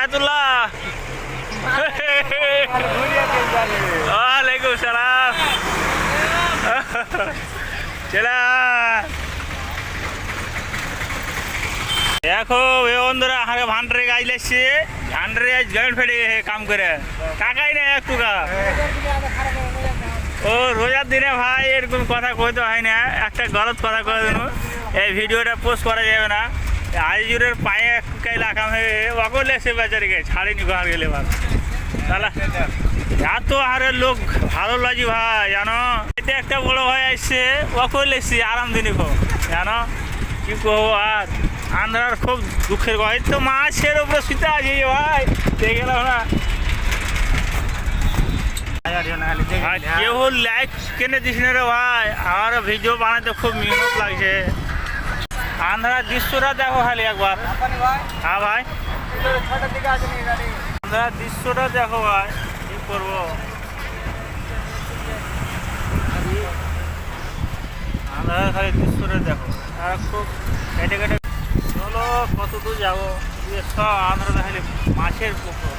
রহমতুল্লাহ। ওয়ালাইকুম সালাম। চলা দেখো বন্ধুরা হারে ভান্ডারে গাছ লাগছে, ভান্ডারে আজ গাড়ি ফেটে কাম করে টাকাই নেই একটু গা। ও রোজার দিনে ভাই এরকম কথা কইতে হয় না, একটা গলত কথা কয়ে দেন, এই ভিডিওটা পোস্ট করা যাবে না। আইজুরের পায়ে একটু লাগাম হয়ে অকলে এসে বেচারিকে ছাড়িনি ঘর গেলে এবার তাহলে এত হারের লোক ভালো লাগি ভাই জানো। এটা একটা বড় ভাই আসছে অকল এসছি আরাম দিনে খো জানো কি কহবো। আর আন্ধ্রার খুব দুঃখের কথা, এই তো মাছের উপরে শীতে আছে ভাই দেখে গেলাম না। কেউ লাইক কেনে দিস না রে ভাই, আমার ভিডিও বানাতে খুব মেহনত লাগছে। আন্ধ্রার দৃশ্যটা দেখো খালি একবার। হ্যাঁ ভাই আন্ধ্রার দৃশ্যটা দেখো ভাই, কি করবো। আন্ধ্রার খালি দৃশ্যটা দেখো, আর খুব কেটে কেটে চলো কত দূর যাবো। সব আন্ধ্রাতে খালি মাছের পুকুর।